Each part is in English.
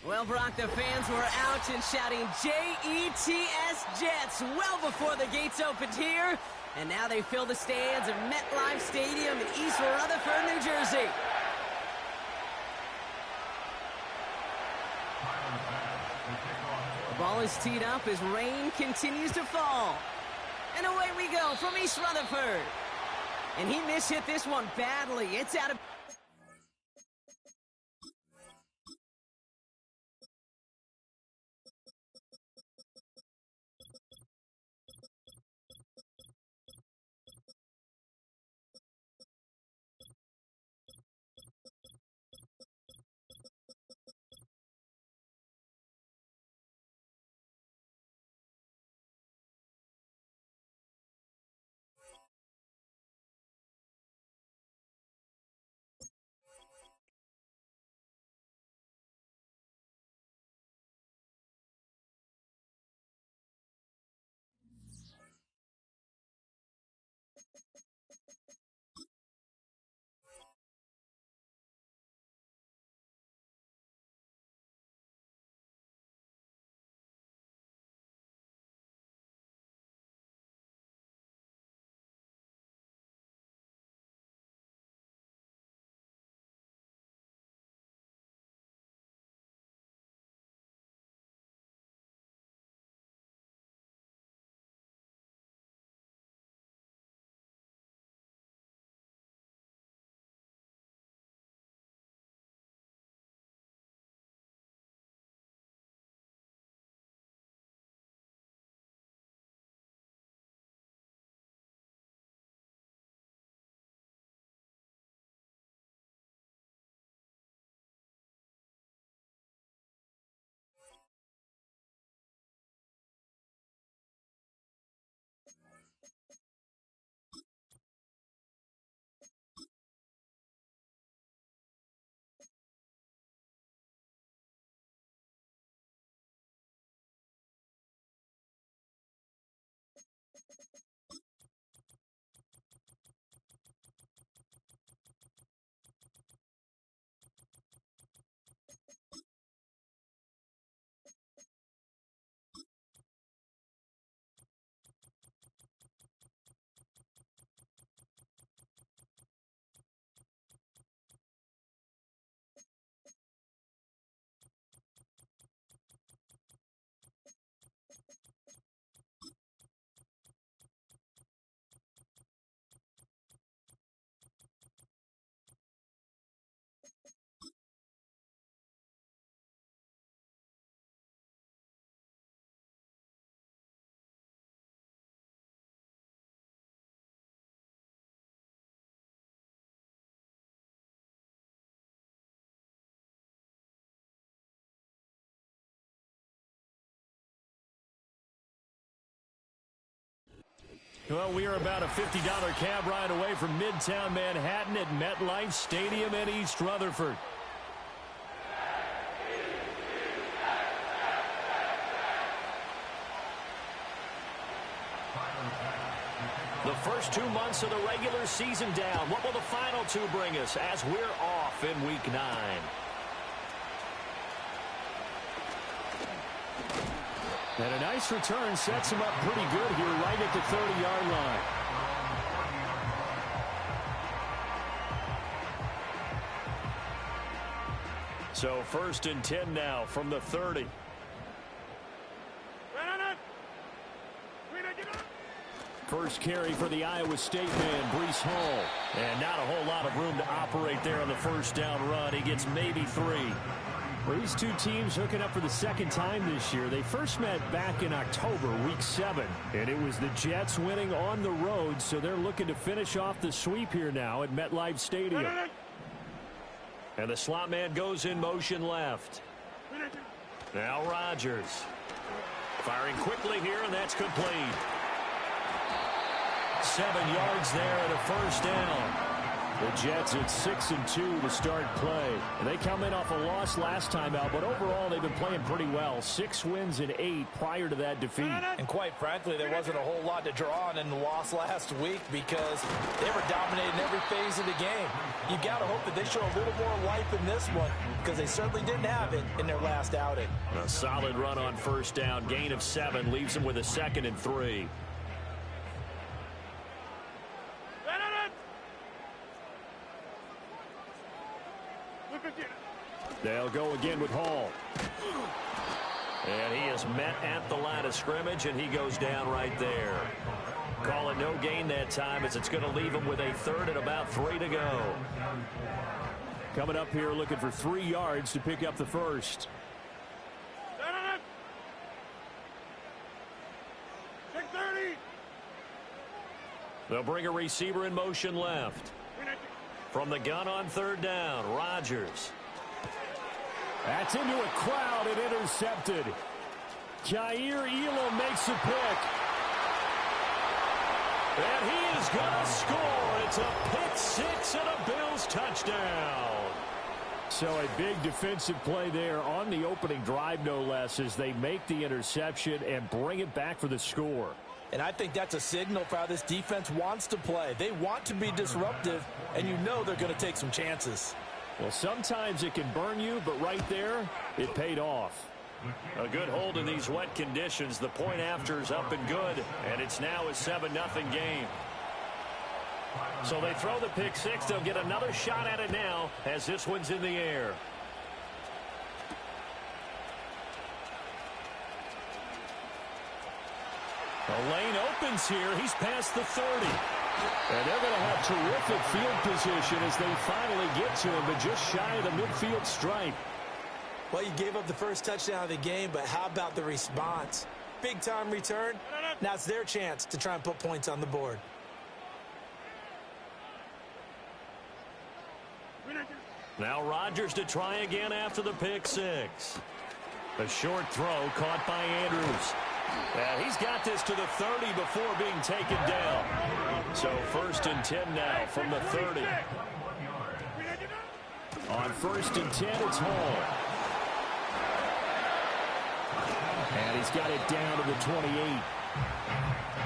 Well, Brock, the fans were out and shouting J-E-T-S Jets well before the gates opened here. And now they fill the stands at MetLife Stadium in East Rutherford, New Jersey. The ball is teed up as rain continues to fall. And away we go from East Rutherford. And he mishit this one badly. It's out of... Well, we are about a $50 cab ride away from Midtown Manhattan at MetLife Stadium in East Rutherford. The first 2 months of the regular season down. What will the final two bring us as we're off in Week 9? And a nice return sets him up pretty good here right at the 30-yard line. So 1st and 10 now from the 30. First carry for the Iowa State man, Breece Hall. And not a whole lot of room to operate there on the first down run. He gets maybe 3. Well, these two teams hooking up for the second time this year. They first met back in October, Week 7. And it was the Jets winning on the road, so they're looking to finish off the sweep here now at MetLife Stadium. And the slot man goes in motion left. Now Rodgers. Firing quickly here, and that's complete. 7 yards there and a first down. The Jets at 6-2 to start play. And they come in off a loss last time out, but overall they've been playing pretty well. 6 wins in 8 prior to that defeat. And quite frankly, there wasn't a whole lot to draw on in the loss last week because they were dominating every phase of the game. You got to hope that they show a little more life in this one because they certainly didn't have it in their last outing. A solid run on first down. Gain of 7 leaves them with a 2nd and 3. They'll go again with Hall. And he is met at the line of scrimmage, and he goes down right there. Call it no gain that time as it's going to leave him with a 3rd and about 3 to go. Coming up here looking for 3 yards to pick up the first. They'll bring a receiver in motion left. From the gun on 3rd down, Rodgers. That's into a crowd and intercepted. Jair Elam makes a pick. And he is going to score. It's a pick 6 and a Bills touchdown. So a big defensive play there on the opening drive, no less, as they make the interception and bring it back for the score. And I think that's a signal for how this defense wants to play. They want to be disruptive, and you know they're going to take some chances. Well, sometimes it can burn you, but right there, it paid off. A good hold in these wet conditions. The point after is up and good, and it's now a 7-0 game. So they throw the pick 6. They'll get another shot at it now as this one's in the air. The lane opens here. He's past the 30. And they're going to have terrific field position as they finally get to him, but just shy of the midfield stripe. Well, you gave up the first touchdown of the game, but how about the response? Big-time return. Now it's their chance to try and put points on the board. Now Rodgers to try again after the pick 6. A short throw caught by Andrews. And he's got this to the 30 before being taken down. So 1st and 10 now from the 30. On 1st and 10, it's Hall. And he's got it down to the 28.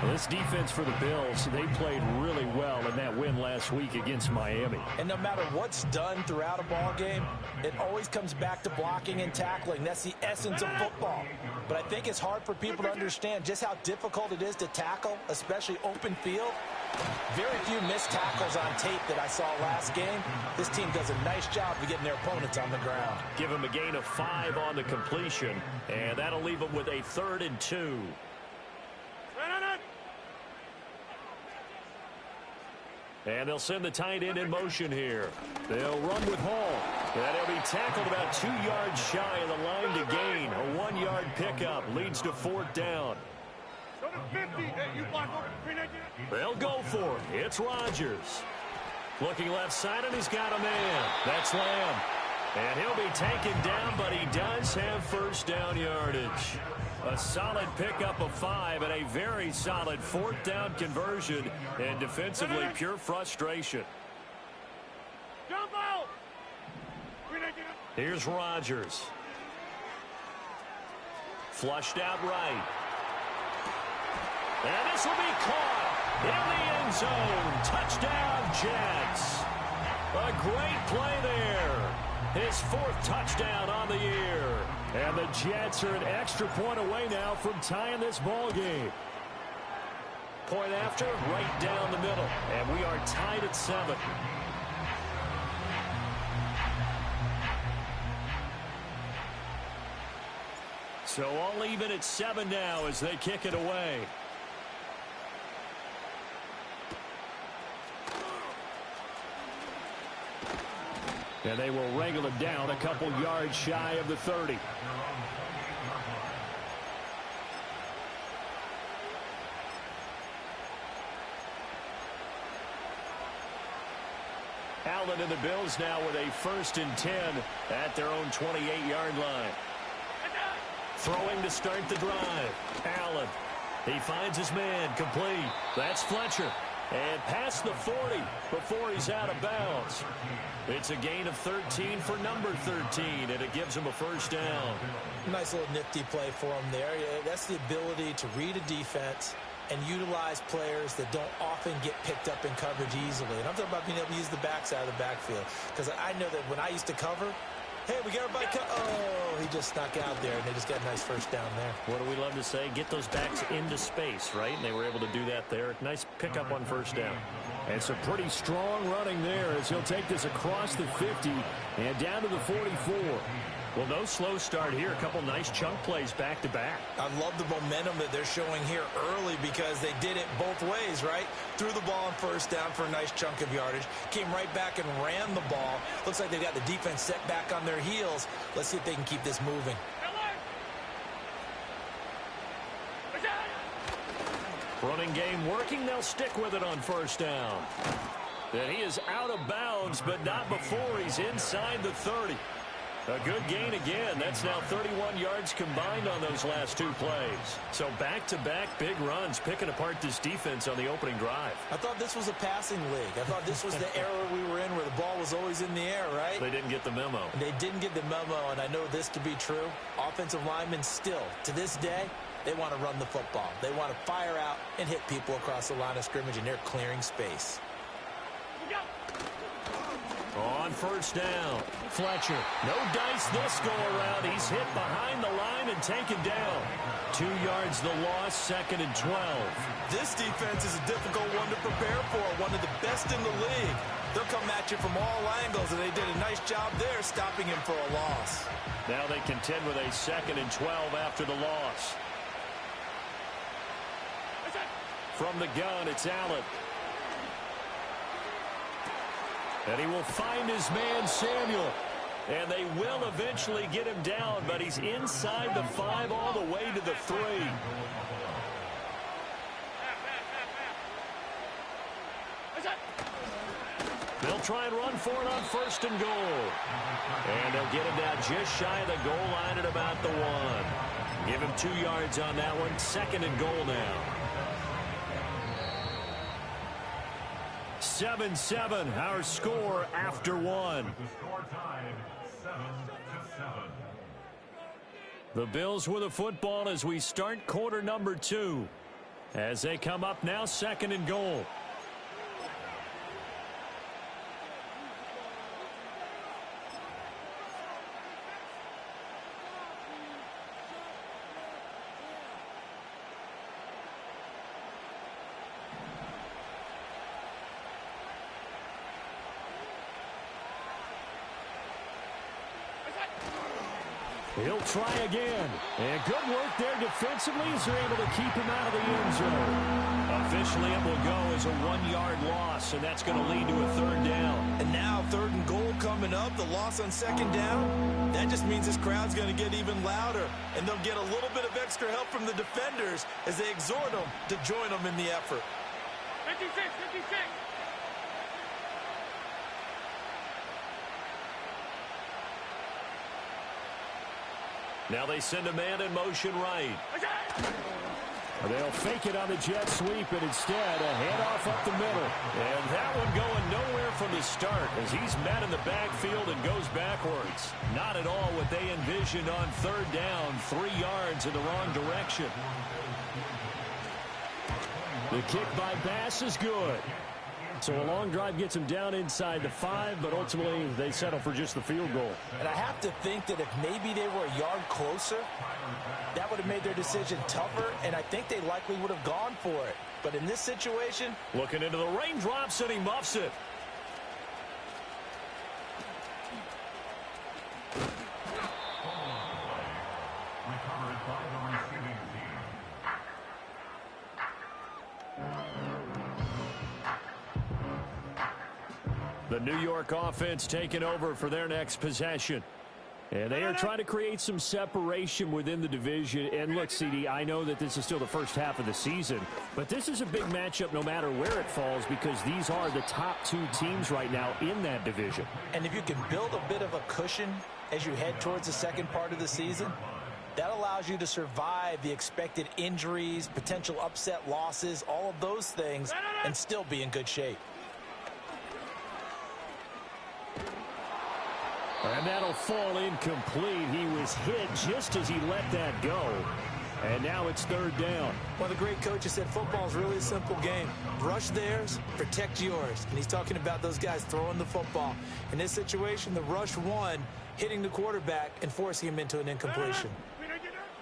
Well, this defense for the Bills, they played really well in that win last week against Miami. And no matter what's done throughout a ball game, it always comes back to blocking and tackling. That's the essence of football. But I think it's hard for people to understand just how difficult it is to tackle, especially open field. Very few missed tackles on tape that I saw last game. This team does a nice job of getting their opponents on the ground. Give them a gain of 5 on the completion, and that'll leave them with a 3rd and 2. And they'll send the tight end in motion here. They'll run with Hall. And he'll be tackled about 2 yards shy of the line to gain. A 1-yard pickup leads to 4th down. They'll go for it. It's Rodgers. Looking left side, and he's got a man. That's Lamb. And he'll be taken down, but he does have 1st down yardage. A solid pickup of 5 and a very solid 4th down conversion, and defensively pure frustration. Here's Rodgers. Flushed out right. And this will be caught in the end zone. Touchdown, Jets. A great play there. His 4th touchdown on the year. And the Jets are an extra point away now from tying this ball game. Point after, right down the middle. And we are tied at 7. So all even at 7 now as they kick it away. And they will wrangle it down a couple yards shy of the 30. Allen and the Bills now with a 1st and 10 at their own 28-yard line. Throwing to start the drive. Allen. He finds his man complete. That's Fletcher. And past the 40 before he's out of bounds. It's a gain of 13 for number 13, and it gives him a first down. Nice little nifty play for him there. That's the ability to read a defense and utilize players that don't often get picked up in coverage easily. And I'm talking about being able to use the backside of the backfield. Because I know that when I used to cover, hey, we got everybody oh, he just snuck out there, and they just got a nice first down there. What do we love to say? Get those backs into space, right? And they were able to do that there. Nice pickup on first down. And some pretty strong running there as he'll take this across the 50 and down to the 44. Well, no slow start here. A couple nice chunk plays back-to-back. I love the momentum that they're showing here early because they did it both ways, right? Threw the ball on first down for a nice chunk of yardage. Came right back and ran the ball. Looks like they've got the defense set back on their heels. Let's see if they can keep this moving. Running game working. They'll stick with it on first down. And he is out of bounds, but not before he's inside the 30. A good gain again. That's now 31 yards combined on those last two plays. So back-to-back big runs, picking apart this defense on the opening drive. I thought this was a passing league. I thought this was the era we were in where the ball was always in the air, right? They didn't get the memo. They didn't get the memo, and I know this to be true. Offensive linemen still, to this day, they want to run the football. They want to fire out and hit people across the line of scrimmage, and they're clearing space. On first down, Fletcher. No dice this go-around. He's hit behind the line and taken down. 2 yards the loss, 2nd and 12. This defense is a difficult one to prepare for, one of the best in the league. They'll come at you from all angles, and they did a nice job there stopping him for a loss. Now they contend with a 2nd and 12 after the loss. From the gun, it's Allen. And he will find his man, Samuel. And they will eventually get him down, but he's inside the 5 all the way to the 3. They'll try and run for it on 1st and goal. And they'll get him down just shy of the goal line at about the 1. Give him 2 yards on that one. 2nd and goal now. 7-7, our score after 1. The Bills with the football as we start quarter number 2. As they come up now, 2nd and goal. He'll try again. And good work there defensively as they're able to keep him out of the end zone. Officially, it will go as a 1-yard loss, and that's going to lead to a 3rd down. And now 3rd and goal coming up, the loss on 2nd down. That just means this crowd's going to get even louder, and they'll get a little bit of extra help from the defenders as they exhort them to join them in the effort. 56, 56. Now they send a man in motion right. They'll fake it on the jet sweep, and instead a handoff up the middle. And that one going nowhere from the start as he's met in the backfield and goes backwards. Not at all what they envisioned on 3rd down. 3 yards in the wrong direction. The kick by Bass is good. So a long drive gets them down inside the 5, but ultimately they settle for just the field goal. And I have to think that if maybe they were a yard closer, that would have made their decision tougher, and I think they likely would have gone for it. But in this situation, looking into the raindrops, and he muffs it. The New York offense taking over for their next possession. And they are trying to create some separation within the division. And look, CD, I know that this is still the first half of the season, but this is a big matchup no matter where it falls because these are the top 2 teams right now in that division. And if you can build a bit of a cushion as you head towards the second part of the season, That allows you to survive the expected injuries, potential upset losses, all of those things, and still be in good shape. And that'll fall incomplete. He was hit just as he let that go. And now it's third down. One of the great coaches said football is really a simple game. Rush theirs, protect yours. And he's talking about those guys throwing the football. In this situation, the rush won, hitting the quarterback and forcing him into an incompletion.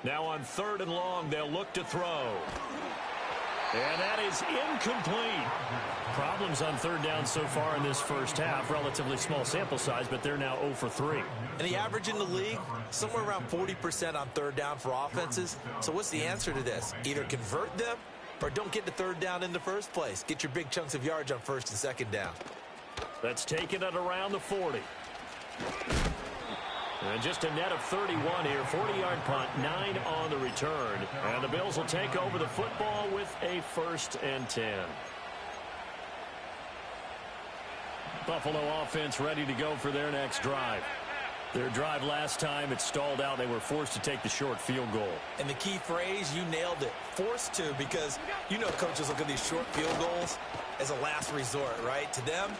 Now on 3rd and long, they'll look to throw. And that is incomplete. Problems on 3rd down so far in this first half. Relatively small sample size, but they're now 0 for 3. And the average in the league, somewhere around 40% on 3rd down for offenses. So what's the answer to this? Either convert them or don't get to 3rd down in the first place. Get your big chunks of yards on 1st and 2nd down. That's taken at around the 40. And just a net of 31 here. 40-yard punt, 9 on the return. And the Bills will take over the football with a 1st and 10. Buffalo offense ready to go for their next drive. Their drive last time, it stalled out. They were forced to take the short field goal. And the key phrase, you nailed it. Forced to, because you know coaches look at these short field goals as a last resort, right? To them,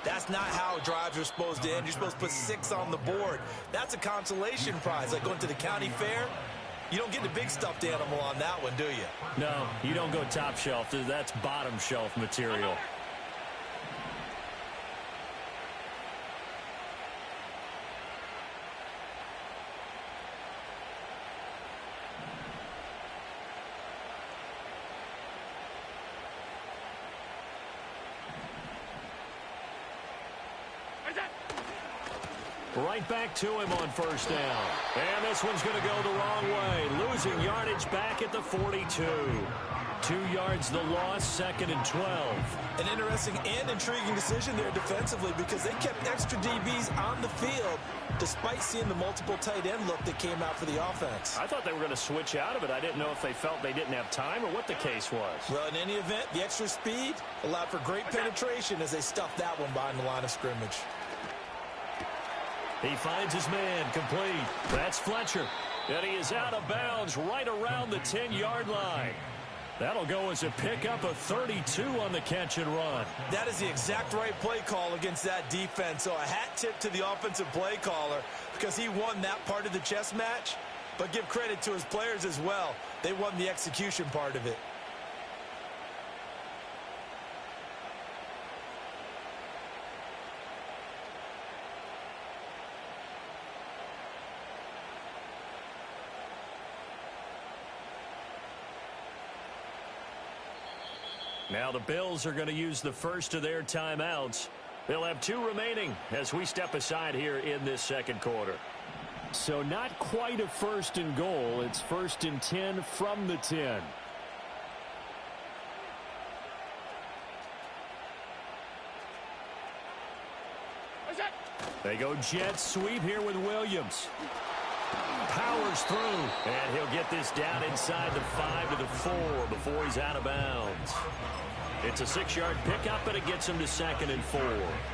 that's not how drives are supposed to end. You're supposed to put 6 on the board. That's a consolation prize. Like going to the county fair, you don't get the big stuffed animal on that one, do you? No, you don't go top shelf. That's bottom shelf material. Right back to him on 1st down. And this one's going to go the wrong way. Losing yardage back at the 42. 2 yards the loss, 2nd and 12. An interesting and intriguing decision there defensively because they kept extra DBs on the field despite seeing the multiple tight end look that came out for the offense. I thought they were going to switch out of it. I didn't know if they felt they didn't have time or what the case was. Well, in any event, the extra speed allowed for great penetration as they stuffed that one behind the line of scrimmage. He finds his man, complete. That's Fletcher. And he is out of bounds right around the 10-yard line. That'll go as a pickup of 32 on the catch and run. That is the exact right play call against that defense. So a hat tip to the offensive play caller because he won that part of the chess match. But give credit to his players as well. They won the execution part of it. Now the Bills are going to use the first of their timeouts. They'll have 2 remaining as we step aside here in this 2nd quarter. So not quite a 1st and goal. It's 1st and 10 from the 10. They go jet sweep here with Williams. Powers through, and he'll get this down inside the 5 to the 4 before he's out of bounds. It's a 6-yard pickup, but it gets him to 2nd and 4.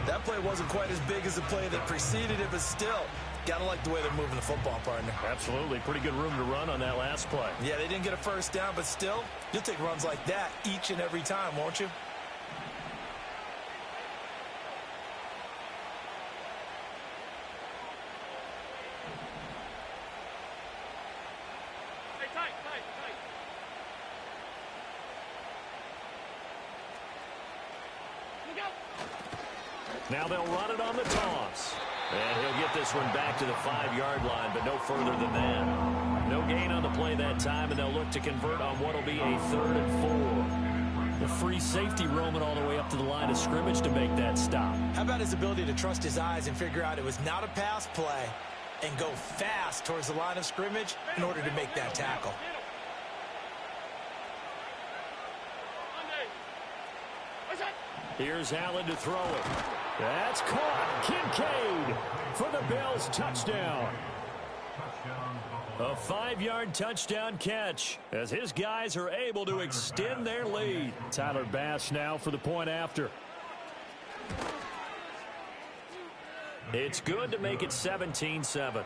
That play wasn't quite as big as the play that preceded it, but still, gotta like the way they're moving the football, partner. Absolutely. Pretty good room to run on that last play. Yeah, they didn't get a 1st down, but still, you'll take runs like that each and every time, won't you? Now they'll run it on the toss. And he'll get this one back to the 5-yard line, but no further than that. No gain on the play that time, and they'll look to convert on what will be a 3rd and 4. The free safety roaming all the way up to the line of scrimmage to make that stop. How about his ability to trust his eyes and figure out it was not a pass play and go fast towards the line of scrimmage in order to make that tackle? Here's Allen to throw it. That's caught. Kincaid for the Bills touchdown. A 5-yard touchdown catch as his guys are able to extend their lead. Tyler Bass now for the point after. It's good to make it 17-7.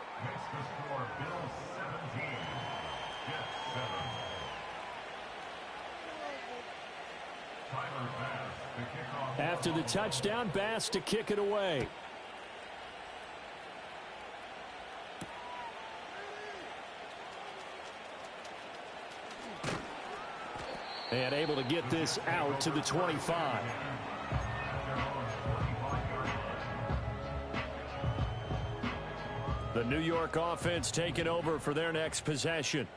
After the touchdown, Bass to kick it away. And able to get this out to the 25. The New York offense taking over for their next possession.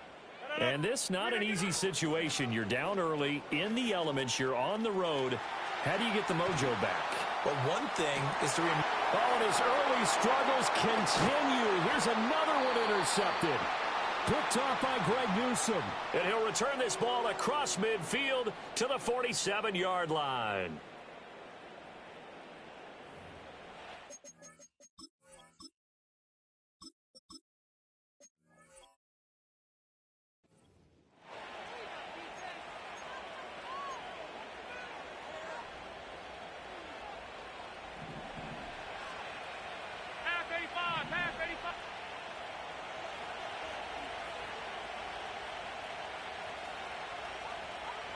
And this not an easy situation. You're down early, in the elements, you're on the road. How do you get the mojo back? Well, one thing is to remember. Oh, and his early struggles continue. Here's another one intercepted. Picked off by Greg Newsome. And he'll return this ball across midfield to the 47-yard line.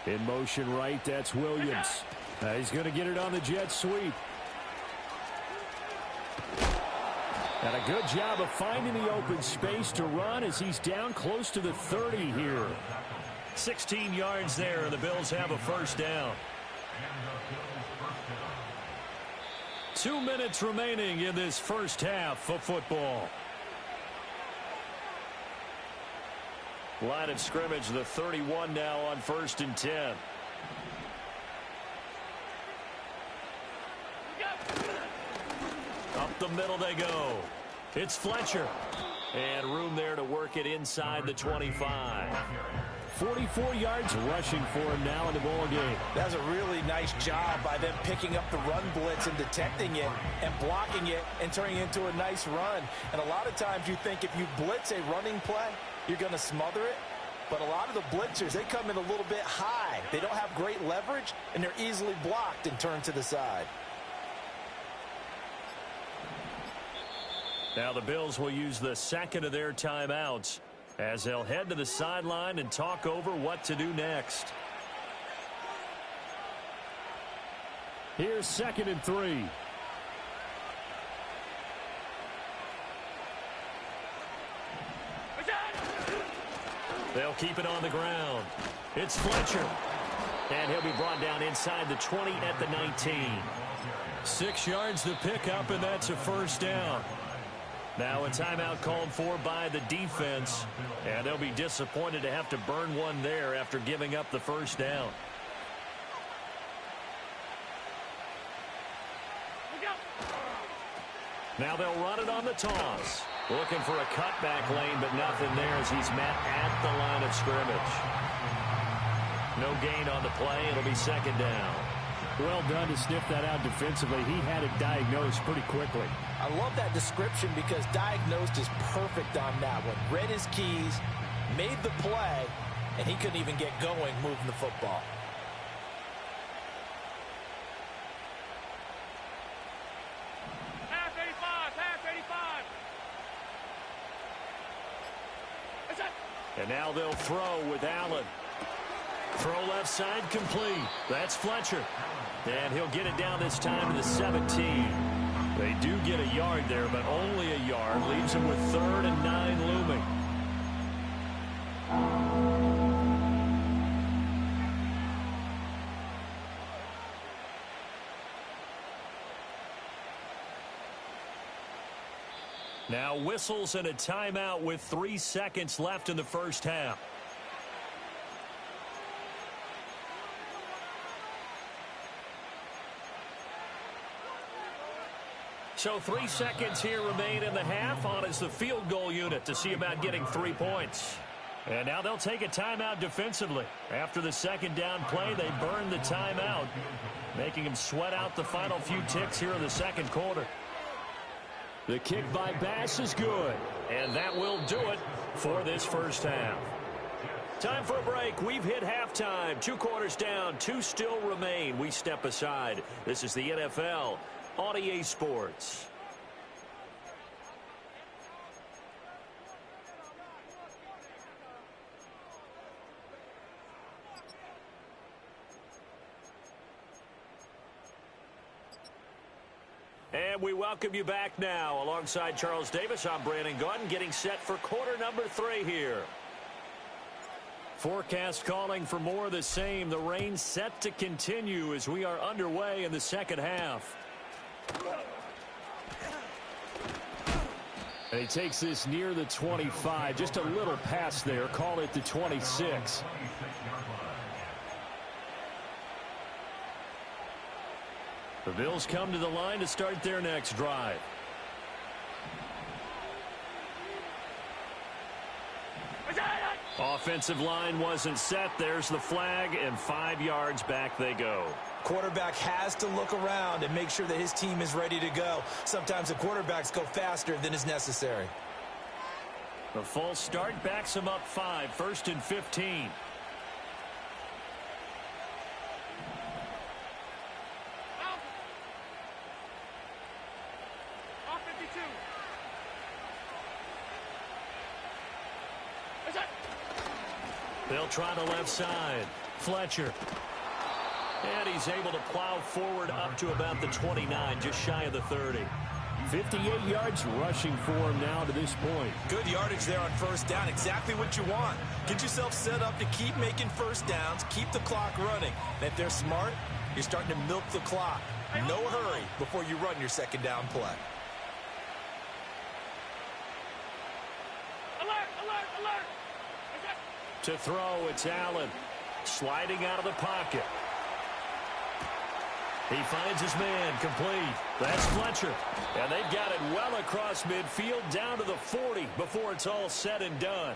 In motion right, that's Williams. He's going to get it on the jet sweep. And a good job of finding the open space to run as he's down close to the 30 here. 16 yards there, and the Bills have a first down. 2 minutes remaining in this first half of football. Line of scrimmage, the 31 now on 1st and 10. Up the middle they go. It's Fletcher. And room there to work it inside the 25. 44 yards rushing for him now in the ball game. That's a really nice job by them picking up the run blitz and detecting it and blocking it and turning it into a nice run. And a lot of times you think if you blitz a running play, you're going to smother it. But a lot of the blitzers, they come in a little bit high. They don't have great leverage, and they're easily blocked and turned to the side. Now the Bills will use the second of their timeouts as they'll head to the sideline and talk over what to do next. Here's 2nd and 3. They'll keep it on the ground. It's Fletcher. And he'll be brought down inside the 20 at the 19. 6 yards to pick up, and that's a first down. Now a timeout called for by the defense. And they'll be disappointed to have to burn one there after giving up the first down. Now they'll run it on the toss. Looking for a cutback lane, but nothing there as he's met at the line of scrimmage. No gain on the play. It'll be 2nd down. Well done to sniff that out defensively. He had it diagnosed pretty quickly. I love that description because diagnosed is perfect on that one. Read his keys, made the play, and he couldn't even get going moving the football. And now they'll throw with Allen. Throw left side complete. That's Fletcher. And he'll get it down this time to the 17. They do get a yard there, but only a yard. Leaves him with 3rd and 9 looming. Now whistles and a timeout with 3 seconds left in the first half. So 3 seconds here remain in the half. On is the field goal unit to see about getting 3 points. And now they'll take a timeout defensively. After the second down play, they burn the timeout, making them sweat out the final few ticks here in the second quarter. The kick by Bass is good, and that will do it for this first half. Time for a break. We've hit halftime. 2 quarters down, 2 still remain. We step aside. This is the NFL on EA Sports. And we welcome you back now. Alongside Charles Davis, I'm Brandon Gaudin, getting set for quarter number 3 here. Forecast calling for more of the same. The rain set to continue as we are underway in the second half. And he takes this near the 25. Just a little pass there. Call it the 26. The Bills come to the line to start their next drive. Offensive line wasn't set. There's the flag, and 5 yards back they go. Quarterback has to look around and make sure that his team is ready to go. Sometimes the quarterbacks go faster than is necessary. The false start backs him up 5, 1st and 15. They'll try the left side. Fletcher. And he's able to plow forward up to about the 29, just shy of the 30. 58 yards rushing for him now to this point. Good yardage there on first down. Exactly what you want. Get yourself set up to keep making first downs, keep the clock running. And if they're smart, you're starting to milk the clock. No hurry before you run your second down play. Alert, alert, alert. To throw, it's Allen. Sliding out of the pocket. He finds his man, complete. That's Fletcher. And they've got it well across midfield down to the 40 before it's all said and done.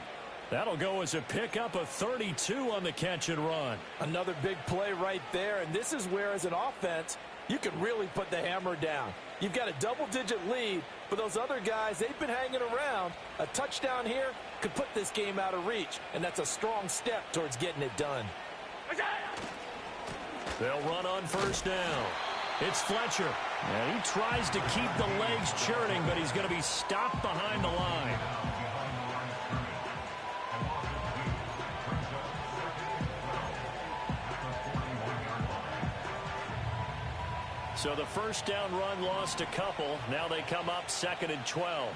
That'll go as a pickup of 32 on the catch and run. Another big play right there, and this is where, as an offense, you can really put the hammer down. You've got a double-digit lead, but those other guys, they've been hanging around. A touchdown here could put this game out of reach, and that's a strong step towards getting it done. They'll run on first down. It's Fletcher. And he tries to keep the legs churning, but he's going to be stopped behind the line. So the first down run lost a couple. Now they come up 2nd and 12.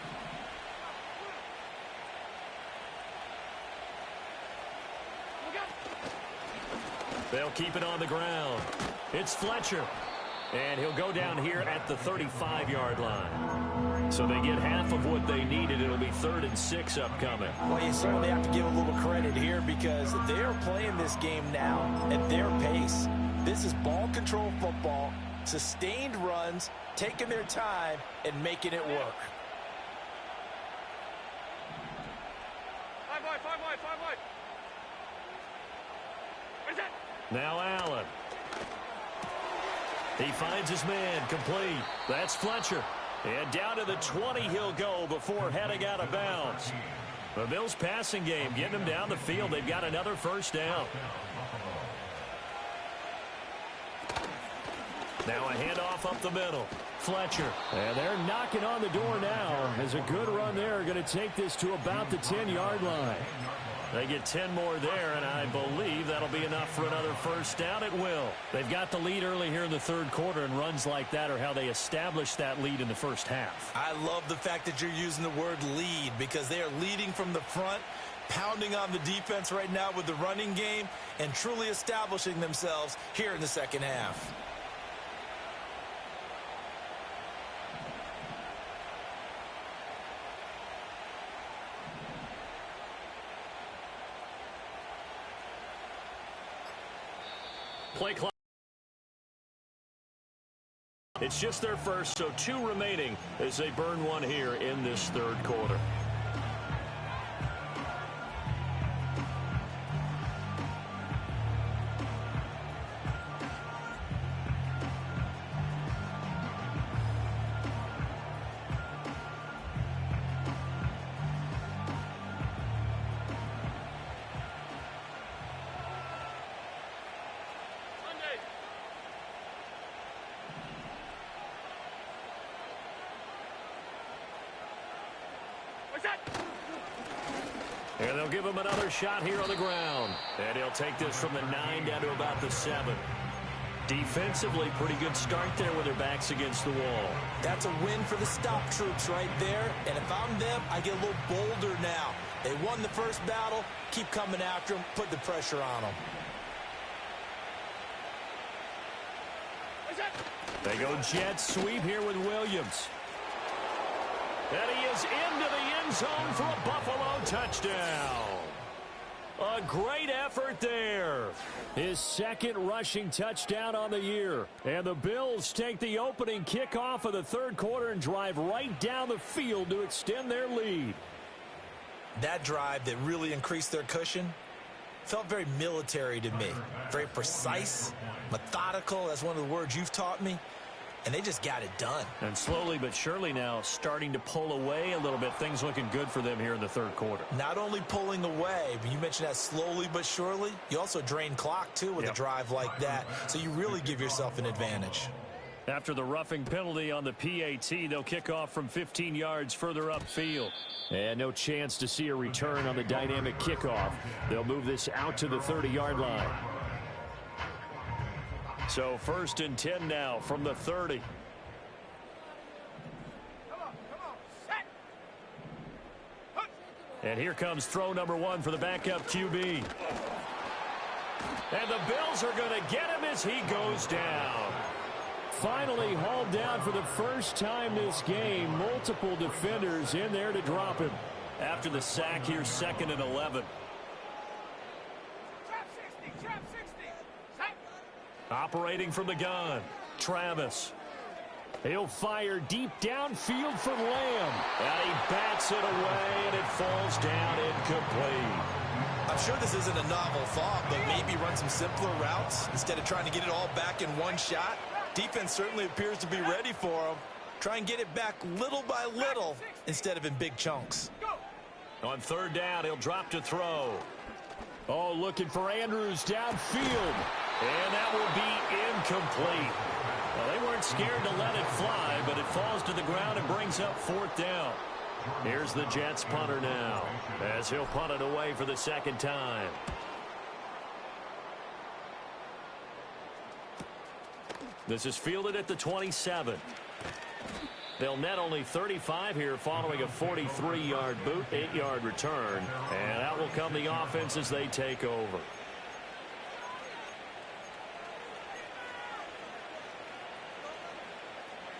They'll keep it on the ground. It's Fletcher. And he'll go down here at the 35-yard line. So they get half of what they needed. It'll be 3rd and 6 upcoming. Well, you certainly have to give a little credit here because they're playing this game now at their pace. This is ball control football, sustained runs, taking their time, and making it work. 5 wide, 5 wide, 5 wide. Where's that? Now Allen. He finds his man, complete. That's Fletcher. And down to the 20 he'll go before heading out of bounds. The Bills passing game getting them down the field. They've got another first down. Now a handoff up the middle. Fletcher. And they're knocking on the door now as a good run there. Going to take this to about the 10-yard line. They get 10 more there, and I believe that'll be enough for another first down. It will. They've got the lead early here in the 3rd quarter, and runs like that are how they establish that lead in the first half. I love the fact that you're using the word lead because they are leading from the front, pounding on the defense right now with the running game, and truly establishing themselves here in the second half. Play clock. It's just their first, so 2 remaining as they burn one here in this 3rd quarter. And they'll give him another shot here on the ground. And he'll take this from the 9 down to about the 7. Defensively, pretty good start there with their backs against the wall. That's a win for the stop troops right there. And if I'm them, I get a little bolder now. They won the first battle. Keep coming after them. Put the pressure on them. They go jet sweep here with Williams. And he is into the end zone for a Buffalo touchdown. A great effort there. His second rushing touchdown on the year. And the Bills take the opening kickoff of the third quarter and drive right down the field to extend their lead. That drive that really increased their cushion felt very military to me. Very precise, methodical. That's one of the words you've taught me. And they just got it done. And slowly but surely now starting to pull away a little bit. Things looking good for them here in the third quarter. Not only pulling away, but you mentioned that slowly but surely. You also drain clock, too, with a drive like that. So you really give yourself an advantage. After the roughing penalty on the PAT, they'll kick off from 15 yards further upfield. And no chance to see a return on the dynamic kickoff. They'll move this out to the 30-yard line. So 1st and 10 now from the 30. And here comes throw number 1 for the backup QB. And the Bills are going to get him as he goes down. Finally hauled down for the first time this game. Multiple defenders in there to drop him. After the sack here, 2nd and 11. Operating from the gun, Travis. He'll fire deep downfield for Lamb. And he bats it away, and it falls down incomplete. I'm sure this isn't a novel thought, but maybe run some simpler routes instead of trying to get it all back in one shot. Defense certainly appears to be ready for him. Try and get it back little by little instead of in big chunks. On 3rd down, he'll drop to throw. Oh, looking for Andrews downfield. And that will be incomplete. Well, they weren't scared to let it fly, but it falls to the ground and brings up 4th down. Here's the Jets punter now, as he'll punt it away for the 2nd time. This is fielded at the 27. They'll net only 35 here following a 43-yard boot, 8-yard return. And out will come the offense as they take over.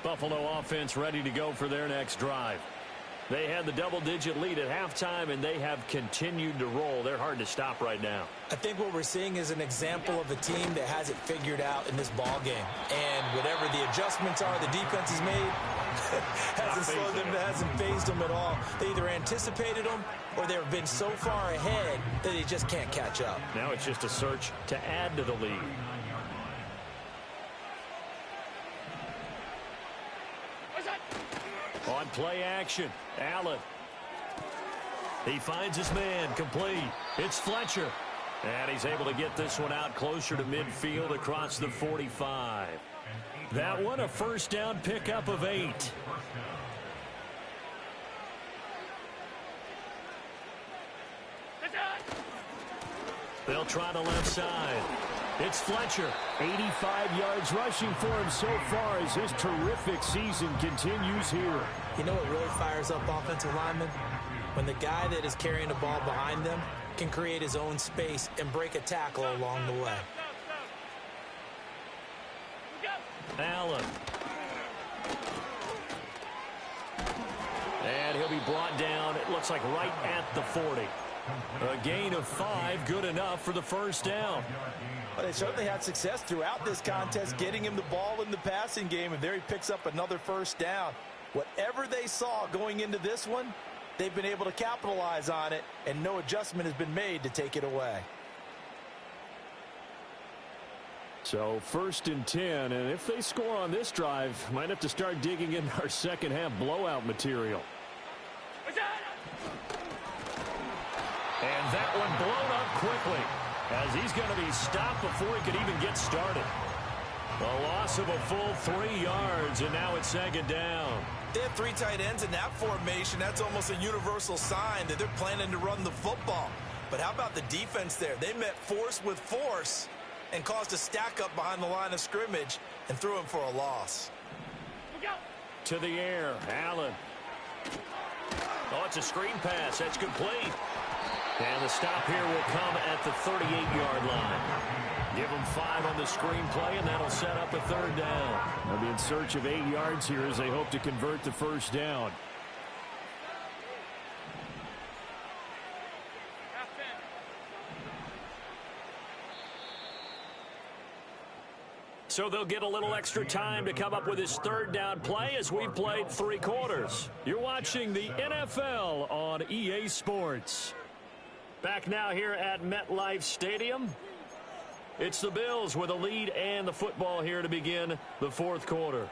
Buffalo offense ready to go for their next drive. They had the double-digit lead at halftime, and they have continued to roll. They're hard to stop right now. I think what we're seeing is an example of a team that has it figured out in this ball game. And whatever the adjustments are the defense has made, hasn't phased them at all. They either anticipated them or they've been so far ahead that they just can't catch up. Now it's just a search to add to the lead. On play action, Allen. He finds his man, complete. It's Fletcher. And he's able to get this one out closer to midfield across the 45. That one a 1st down pickup of 8. They'll try the left side. It's Fletcher. 85 yards rushing for him so far as his terrific season continues here. You know what really fires up offensive linemen? When the guy that is carrying the ball behind them can create his own space and break a tackle along the way. Allen. And he'll be brought down, it looks like right at the 40. A gain of 5, good enough for the 1st down. Well, they certainly had success throughout this contest, getting him the ball in the passing game, and there he picks up another 1st down. Whatever they saw going into this one, they've been able to capitalize on it, and no adjustment has been made to take it away. So 1st and 10, and if they score on this drive, might have to start digging in our second half blowout material. And that one blown up quickly, as he's going to be stopped before he could even get started. A loss of a full 3 yards, and now it's 2nd down. They have 3 tight ends in that formation. That's almost a universal sign that they're planning to run the football. But how about the defense there? They met force with force, and caused a stack up behind the line of scrimmage and threw him for a loss. Look out. To the air, Allen. Oh, it's a screen pass. That's complete. And the stop here will come at the 38-yard line. Give them 5 on the screen play, and that'll set up a third down. They'll be in search of 8 yards here as they hope to convert the first down. Half 10. So they'll get a little extra time to come up with his third down play as we've played 3 quarters. You're watching the NFL on EA Sports. Back now here at MetLife Stadium. It's the Bills with a lead and the football here to begin the fourth quarter.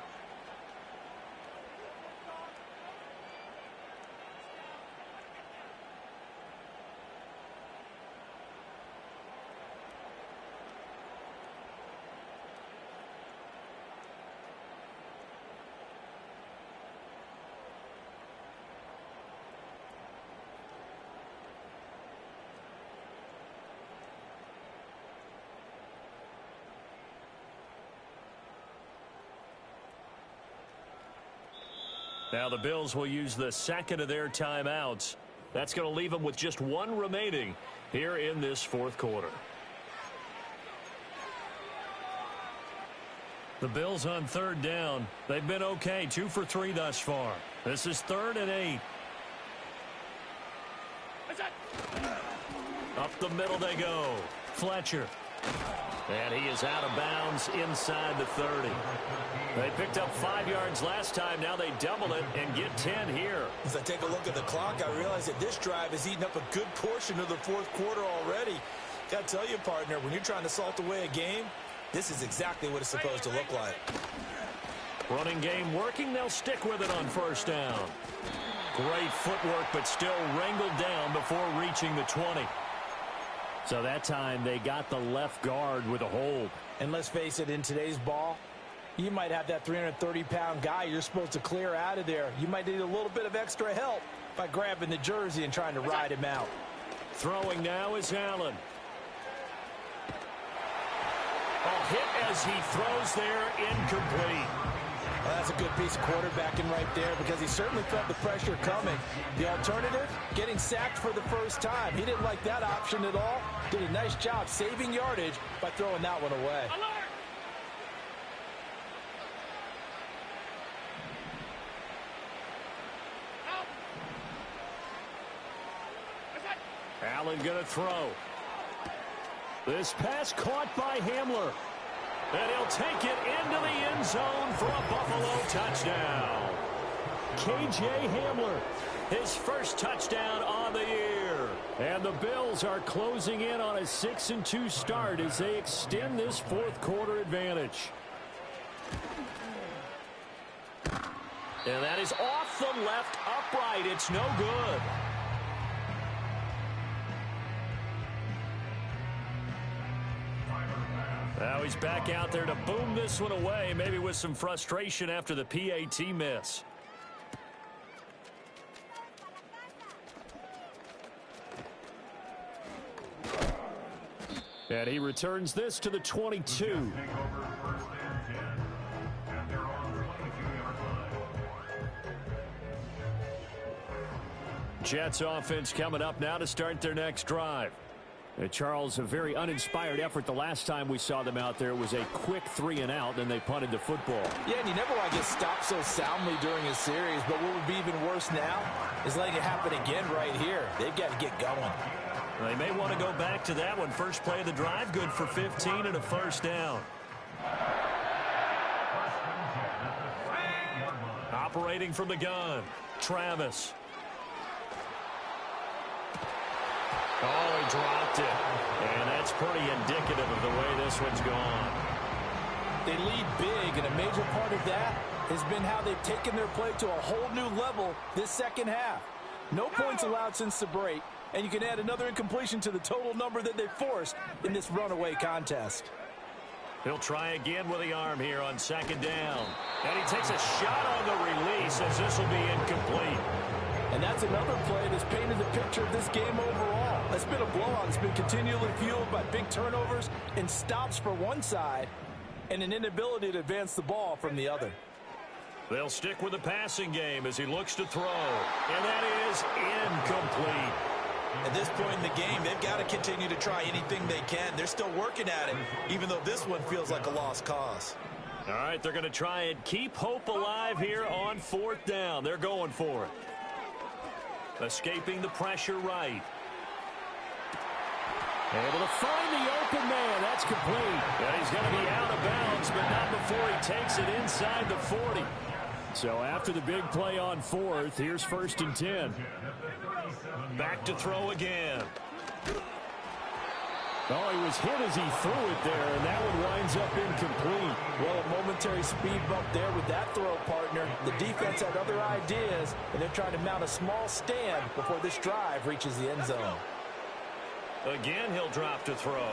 Now the Bills will use the second of their timeouts. That's going to leave them with just 1 remaining here in this fourth quarter. The Bills on third down. They've been okay, 2 for 3 thus far. This is 3rd and 8. That's it. Up the middle they go. Fletcher. And he is out of bounds inside the 30. They picked up 5 yards last time. Now they double it and get 10 here. As I take a look at the clock, I realize that this drive has eaten up a good portion of the fourth quarter already. Got to tell you, partner, when you're trying to salt away a game, this is exactly what it's supposed to look like. Running game working. They'll stick with it on first down. Great footwork, but still wrangled down before reaching the 20. So that time they got the left guard with a hold. And let's face it, in today's ball, you might have that 330-pound guy you're supposed to clear out of there. You might need a little bit of extra help by grabbing the jersey and trying to ride him out. Throwing now is Allen. A hit as he throws there, incomplete. Well, that's a good piece of quarterbacking right there because he certainly felt the pressure coming. The alternative, getting sacked for the first time. He didn't like that option at all. Did a nice job saving yardage by throwing that one away. Alert. Help. That's it. Allen going to throw. This pass caught by Hamler. And he'll take it into the end zone for a Buffalo touchdown. K.J. Hamler, his first touchdown on the year. And the Bills are closing in on a 6-2 start as they extend this fourth quarter advantage. And that is off the left upright. It's no good. Now he's back out there to boom this one away, maybe with some frustration after the PAT miss. And he returns this to the 22. Jets offense coming up now to start their next drive. Charles, a very uninspired effort the last time we saw them out there. It was a quick 3-and-out, then they punted the football. Yeah, and you never want to get stopped so soundly during a series, but what would be even worse now is letting it happen again right here. They've got to get going. They may want to go back to that one. First play of the drive, good for 15 and a first down. Operating from the gun, Travis. Oh, he dropped it. And that's pretty indicative of the way this one's gone. They lead big, and a major part of that has been how they've taken their play to a whole new level this second half. No points allowed since the break, and you can add another incompletion to the total number that they've forced in this runaway contest. He'll try again with the arm here on second down. And he takes a shot on the release as this will be incomplete. And that's another play that's painted the picture of this game overall. It's been a blowout. It's been continually fueled by big turnovers and stops for one side and an inability to advance the ball from the other. They'll stick with the passing game as he looks to throw. And that is incomplete. At this point in the game, they've got to continue to try anything they can. They're still working at it, even though this one feels like a lost cause. All right, they're going to try and keep hope alive here on 4th down. They're going for it. Escaping the pressure right. Able to find the open man. That's complete. And he's going to be out of bounds, but not before he takes it inside the 40. So after the big play on 4th, here's 1st and 10. Back to throw again. Oh, he was hit as he threw it there, and that one winds up incomplete. Well, a momentary speed bump there with that throw, partner. The defense had other ideas, and they're trying to mount a small stand before this drive reaches the end zone. Again, he'll drop to throw.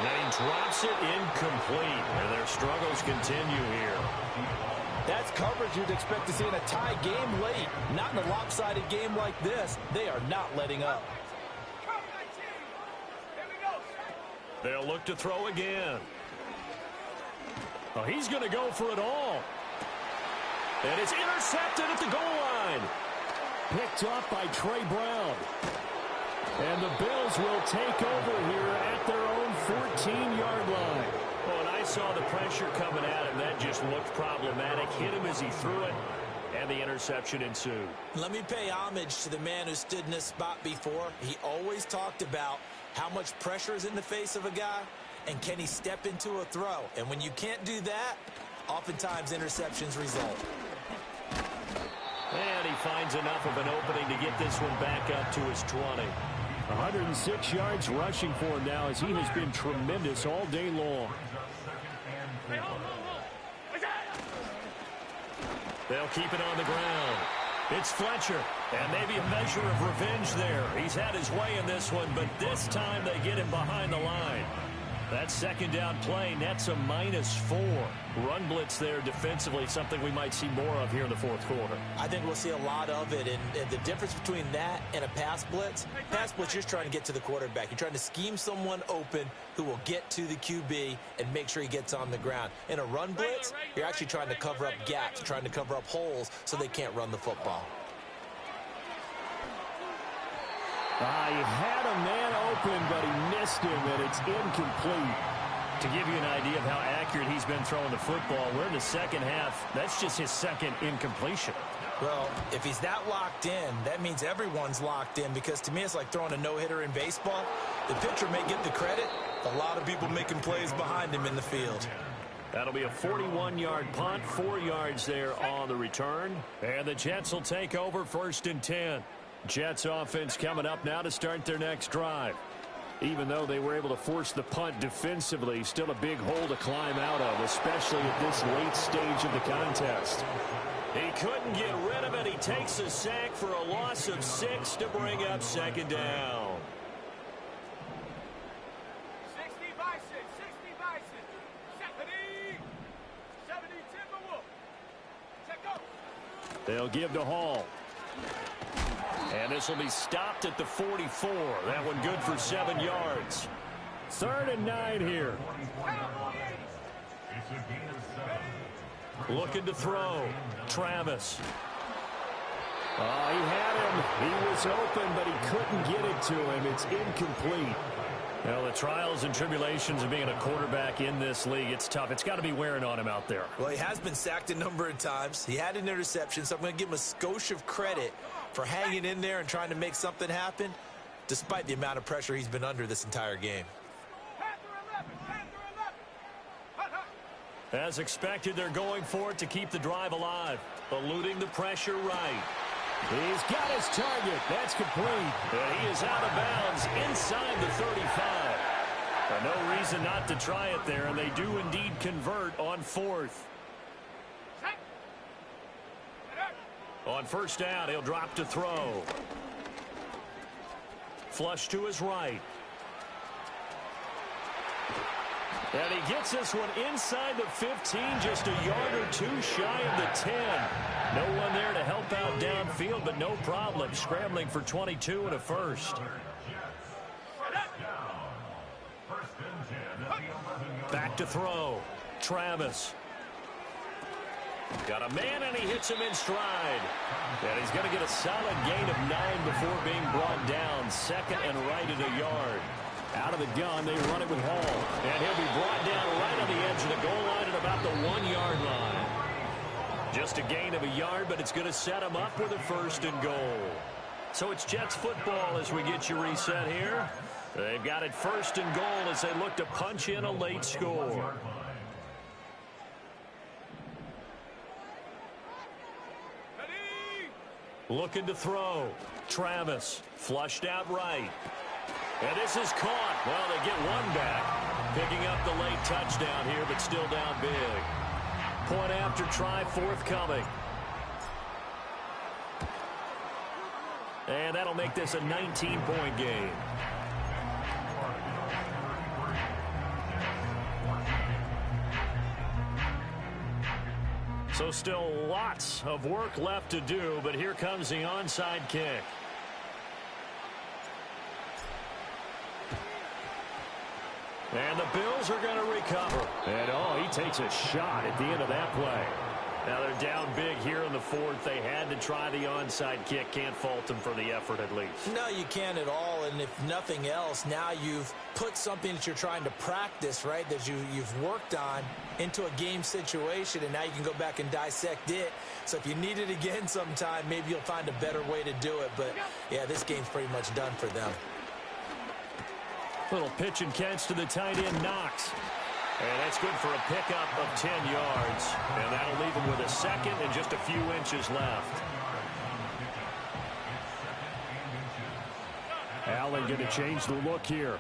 And he drops it incomplete. And their struggles continue here. That's coverage you'd expect to see in a tie game late. Not in a lopsided game like this. They are not letting up. They'll look to throw again. Oh, he's going to go for it all. And it's intercepted at the goal line. Picked up by Trey Brown. And the Bills will take over here at their own 14-yard line. Well, and I saw the pressure coming at him. That just looked problematic. Hit him as he threw it, and the interception ensued. Let me pay homage to the man who stood in this spot before. He always talked about how much pressure is in the face of a guy, and can he step into a throw. And when you can't do that, oftentimes interceptions result. And he finds enough of an opening to get this one back up to his 20. 106 yards rushing for him now as he has been tremendous all day long. They'll keep it on the ground. It's Fletcher, and maybe a measure of revenge there. He's had his way in this one, but this time they get him behind the line. That 2nd down play nets a -4. Run blitz there defensively, something we might see more of here in the 4th quarter. I think we'll see a lot of it, and the difference between that and a pass blitz, you're just trying to get to the quarterback. You're trying to scheme someone open who will get to the QB and make sure he gets on the ground. In a run blitz, you're actually trying to cover up gaps, trying to cover up holes so they can't run the football. He had a man open, but he missed him, and it's incomplete. To give you an idea of how accurate he's been throwing the football, we're in the 2nd half. That's just his 2nd incompletion. Well, if he's that locked in, that means everyone's locked in, because to me it's like throwing a no-hitter in baseball. The pitcher may get the credit, a lot of people making plays behind him in the field. That'll be a 41-yard punt, 4 yards there on the return. And the Jets will take over 1st and 10. Jets offense coming up now to start their next drive. Even though they were able to force the punt defensively, still a big hole to climb out of, especially at this late stage of the contest. He couldn't get rid of it. He takes a sack for a loss of 6 to bring up 2nd down. 60 Bison, 60 Bison, 70 Timberwolf. Check up. They'll give to Hall. And this will be stopped at the 44. That one good for 7 yards. 3rd and 9 here. Looking to throw. Travis. He had him. He was open, but he couldn't get it to him. It's incomplete. Well, the trials and tribulations of being a quarterback in this league, it's tough. It's got to be wearing on him out there. Well, he has been sacked a number of times. He had an interception, so I'm going to give him a skosh of credit for hanging in there and trying to make something happen, despite the amount of pressure he's been under this entire game. As expected, they're going for it to keep the drive alive. Eluding the pressure right. He's got his target. That's complete. And he is out of bounds inside the 35. But no reason not to try it there, and they do indeed convert on 4th. On 1st down, he'll drop to throw. Flush to his right. And he gets this one inside the 15, just a yard or two shy of the 10. No one there to help out downfield, but no problem. Scrambling for 22 and a first. Back to throw. Travis. Got a man, and he hits him in stride. And he's going to get a solid gain of 9 before being brought down. Second and right at a yard. Out of the gun, they run it with Hall. And he'll be brought down right on the edge of the goal line at about the 1-yard line. Just a gain of a yard, but it's going to set him up with a first and goal. So it's Jets football as we get you reset here. They've got it first and goal as they look to punch in a late score. Looking to throw. Travis flushed out right. And this is caught. Well, they get one back. Picking up the late touchdown here, but still down big. Point after try forthcoming. And that'll make this a 19-point game. So still lots of work left to do, but here comes the onside kick. And the Bills are going to recover. And, oh, he takes a shot at the end of that play. Now they're down big here in the fourth. They had to try the onside kick. Can't fault them for the effort at least. No, you can't at all. And if nothing else, now you've put something that you're trying to practice, right, that you've worked on into a game situation, and now you can go back and dissect it. So if you need it again sometime, maybe you'll find a better way to do it. But, yeah, this game's pretty much done for them. Little pitch and catch to the tight end, Knox. And that's good for a pickup of 10 yards. And that'll leave him with a second and just a few inches left. Allen going to change the look here.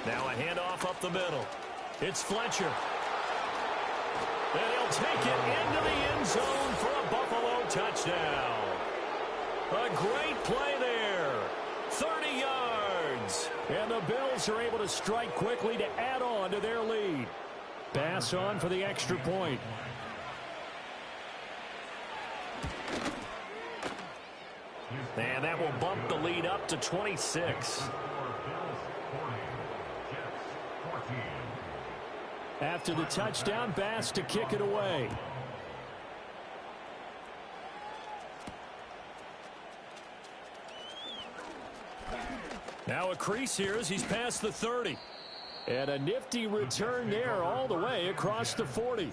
Now a handoff up the middle. It's Fletcher. And he'll take it into the end zone for a Buffalo touchdown. A great play there. 30 yards. And the Bills are able to strike quickly to add on to their lead. Pass on for the extra point. And that will bump the lead up to 26. After the touchdown, Bass to kick it away. Now a crease here as he's past the 30. And a nifty return there all the way across the 40.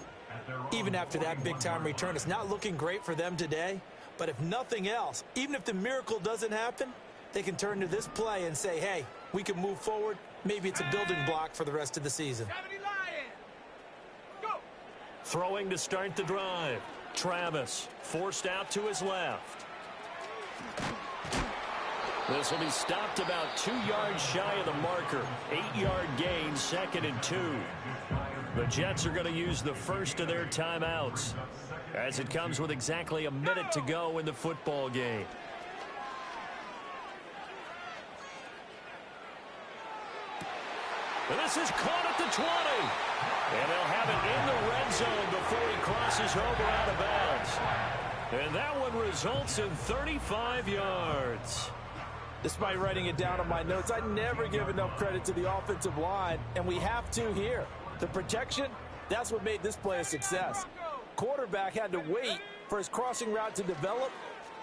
Even after that big-time return, it's not looking great for them today. But if nothing else, even if the miracle doesn't happen, they can turn to this play and say, hey, we can move forward. Maybe it's a building block for the rest of the season. Throwing to start the drive. Travis forced out to his left. This will be stopped about 2 yards shy of the marker. 8-yard gain, 2nd and 2. The Jets are going to use the first of their timeouts as it comes with exactly a minute to go in the football game. And this is caught at the 20. And they'll have it in the red zone before he crosses over out of bounds. And that one results in 35 yards. Despite writing it down on my notes, I never give enough credit to the offensive line, and we have to here. The protection, that's what made this play a success. Quarterback had to wait for his crossing route to develop,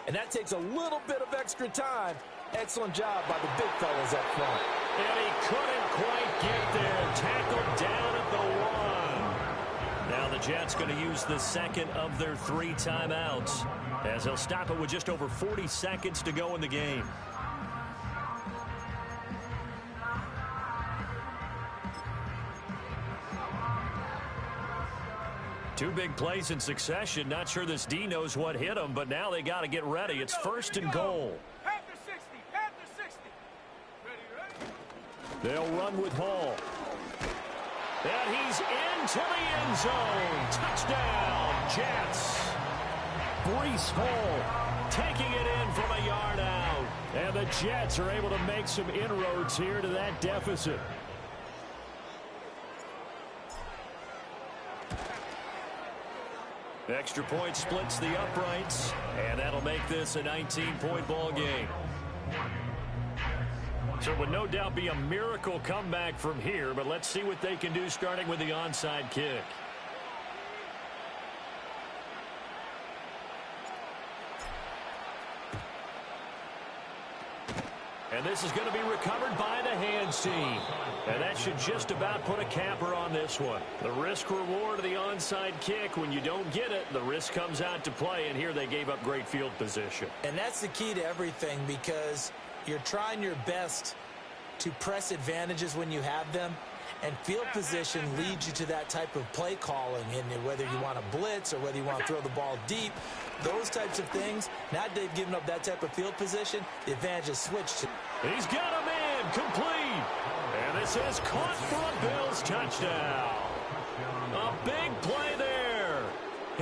and that takes a little bit of extra time. Excellent job by the big fellas up front. And he couldn't quite get there. Tackled down at the 1. Now the Jets going to use the second of their 3 timeouts as they'll stop it with just over 40 seconds to go in the game. Two big plays in succession. Not sure this D knows what hit him, but now they got to get ready. It's first and goal. After 60. After 60. Ready? They'll run with Hall. And he's into the end zone. Touchdown, Jets. Breece Hall taking it in from a yard out. And the Jets are able to make some inroads here to that deficit. Extra point splits the uprights, and that'll make this a 19-point ball game. So it would no doubt be a miracle comeback from here, but let's see what they can do starting with the onside kick. And this is going to be recovered by the hands team. And that should just about put a capper on this one. The risk reward of the onside kick, when you don't get it, the risk comes out to play, and here they gave up great field position. And that's the key to everything, because you're trying your best to press advantages when you have them, and field position leads you to that type of play calling, and whether you want to blitz or whether you want to throw the ball deep, those types of things. Now that they've given up that type of field position, the advantage is switched. He's got a man complete, and this is caught for a Bills touchdown. A big play there.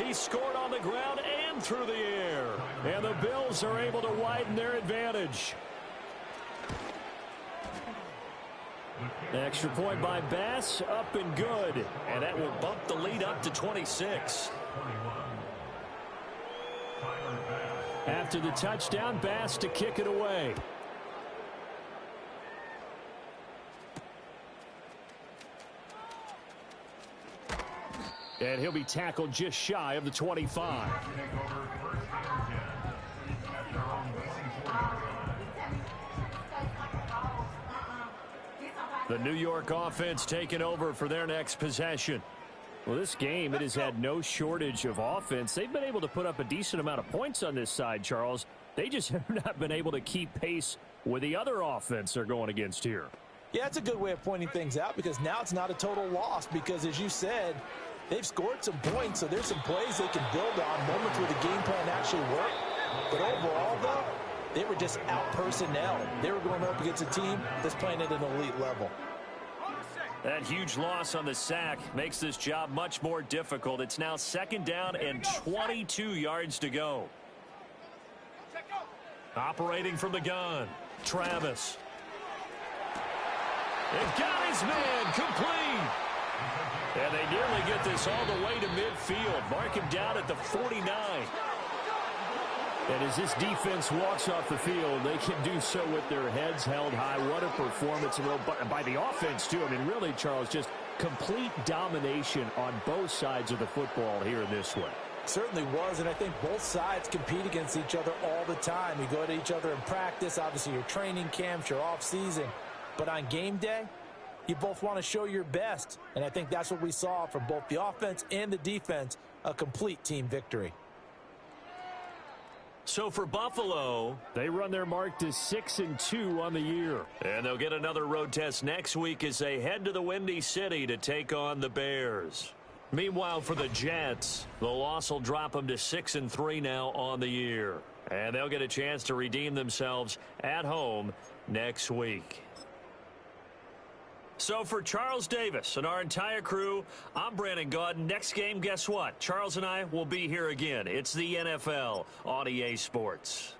He scored on the ground and through the air, and the Bills are able to widen their advantage. Extra point by Bass, up and good. And that will bump the lead up to 26. After the touchdown, Bass to kick it away. And he'll be tackled just shy of the 25. The New York offense taking over for their next possession. Well, this game, it has had no shortage of offense. They've been able to put up a decent amount of points on this side, Charles. They just have not been able to keep pace with the other offense they're going against here. Yeah, it's a good way of pointing things out, because now it's not a total loss, because as you said, they've scored some points, so there's some plays they can build on, moments where the game plan actually worked. But overall, though, they were just out personnel. They were going up against a team that's playing at an elite level. That huge loss on the sack makes this job much more difficult. It's now 2nd down and 22 yards to go. Operating from the gun, Travis. They've got his man complete. And they nearly get this all the way to midfield. Mark him down at the 49. And as this defense walks off the field, they can do so with their heads held high. What a performance by the offense, too. I mean, really, Charles, just complete domination on both sides of the football here in this one. Certainly was, and I think both sides compete against each other all the time. You go to each other in practice, obviously your training camps, your off-season. But on game day, you both want to show your best. And I think that's what we saw from both the offense and the defense, a complete team victory. So for Buffalo, they run their mark to 6-2 on the year. And they'll get another road test next week as they head to the Windy City to take on the Bears. Meanwhile, for the Jets, the loss will drop them to 6-3 now on the year. And they'll get a chance to redeem themselves at home next week. So for Charles Davis and our entire crew, I'm Brandon Gaudin. Next game, guess what? Charles and I will be here again. It's the NFL on EA Sports.